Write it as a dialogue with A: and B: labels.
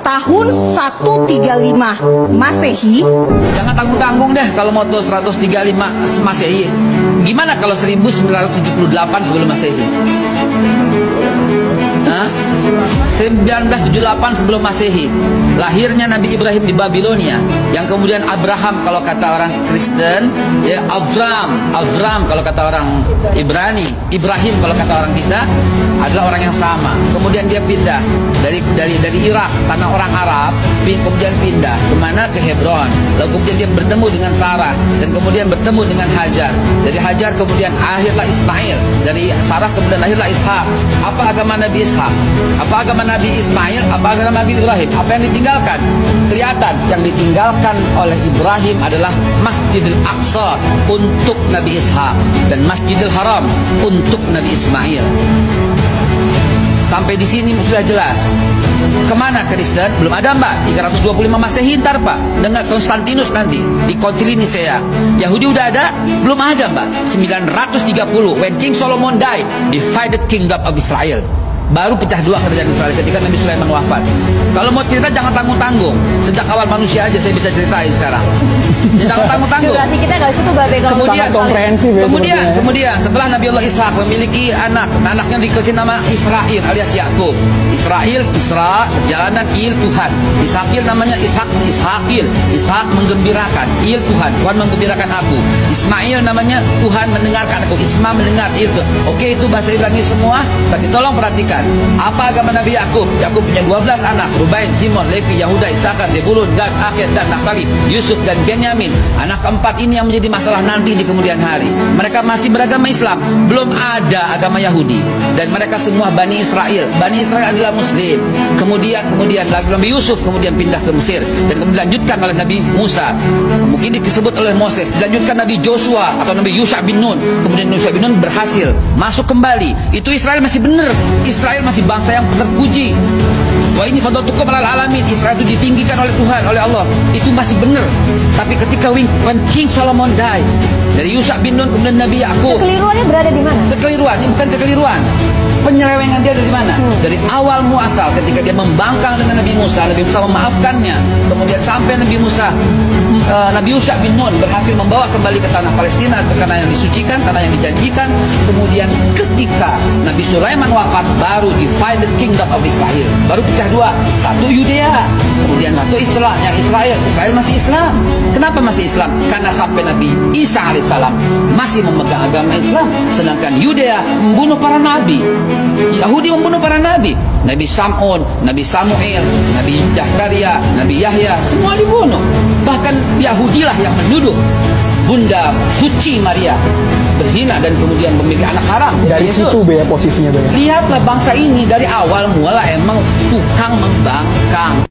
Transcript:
A: tahun 135 Masehi.
B: Jangan tanggung-tanggung deh kalau mau 135 Masehi. Gimana kalau 1978 sebelum Masehi? 1978 sebelum Masehi, lahirnya Nabi Ibrahim di Babilonia, yang kemudian Abraham kalau kata orang Kristen, ya Avram kalau kata orang Ibrani, Ibrahim kalau kata orang kita, adalah orang yang sama. Kemudian dia pindah dari Irak, tanah orang Arab, kemudian pindah kemana? Ke Hebron. Lalu kemudian dia bertemu dengan Sarah, dan kemudian bertemu dengan Hajar. Dari Hajar kemudian akhirlah Ismail, dari Sarah kemudian lahirlah Ishak. Apa agama Nabi Ishak? Apa agama Nabi Ismail? Apa agama Nabi Ibrahim? Apa yang ditinggalkan? Kelihatan yang ditinggalkan oleh Ibrahim adalah Masjidil Aqsa untuk Nabi Ishak, dan Masjidil Haram untuk Nabi Ismail. Sampai di sini sudah jelas. Kemana Kristen? Belum ada, Mbak. 325 Masehi ntar, Pak, dengan Konstantinus nanti di Konsili Nisea. Yahudi udah ada? Belum ada, Mbak. 930 when King Solomon died, divided kingdom of Israel. Baru pecah dua kerajaan Israel ketika Nabi Sulaiman wafat. Kalau mau cerita jangan tanggung-tanggung. Sejak awal manusia aja saya bisa ceritain sekarang. Jangan tanggung-tanggung.
C: Berarti kita nggak cukup babe kalau
B: Kemudian setelah Nabi Allah Ishak memiliki anak, anaknya dikasih nama Israel alias Yakub. Israel, Isra, perjalanan il Tuhan. Ishakil namanya Ishakil. Ishak menggembirakan, il Tuhan. Tuhan menggembirakan aku. Ismail namanya Tuhan mendengarkan aku. Isma mendengar itu. Oke, itu bahasa Ibrani semua, tapi tolong perhatikan. Apa agama Nabi Yakub? Yakub punya 12 anak, Rubain, Simon, Levi, Yahuda, Isakar, Zebulun, Gad, Akhir, dan Naftali, Yusuf, dan Benyamin. Anak keempat ini yang menjadi masalah nanti di kemudian hari. Mereka masih beragama Islam, belum ada agama Yahudi, dan mereka semua Bani Israel. Bani Israel adalah Muslim. Kemudian Nabi Yusuf kemudian pindah ke Mesir, dan kemudian dilanjutkan oleh Nabi Musa, mungkin disebut oleh Moses, dilanjutkan Nabi Joshua atau Nabi Yusha bin Nun. Kemudian Yusha bin Nun berhasil masuk kembali. Itu Israel masih benar. Israel masih bangsa yang terpuji. Wah, ini fadlatukum alal alamin. Israel itu ditinggikan oleh Tuhan, oleh Allah. Itu masih benar. Tapi ketika when King Solomon died, dari Yusha bin Nun kemudian Nabi Yakub.
C: Kekeliruannya berada di mana?
B: Kekeliruan, ini bukan kekeliruan. Penyelewengan dia dari mana? Dari awal muasal ketika dia membangkang dengan Nabi Musa memaafkannya. Kemudian sampai Nabi Yusha bin Nun berhasil membawa kembali ke tanah Palestina, ke tanah yang disucikan, tanah yang dijanjikan. Kemudian ketika Nabi Sulaiman wafat, baru divided kingdom of Israel. Baru pecah dua, satu Yudea, kemudian satu yang Israel. Israel masih Islam. Kenapa masih Islam? Karena sampai Nabi Isa alaihissalam masih memegang agama Islam, sedangkan Yudea membunuh para nabi. Yahudi membunuh para nabi. Nabi Sam'un, Nabi Samuel, Nabi Zakaria, Nabi Yahya, semua dibunuh. Bahkan Yahudilah yang menuduh Bunda suci Maria berzina dan kemudian memiliki anak haram.
D: Dari
B: Yesus.
D: situ Bea posisinya Bea.
B: Lihatlah bangsa ini dari awal mula emang tukang membangkang.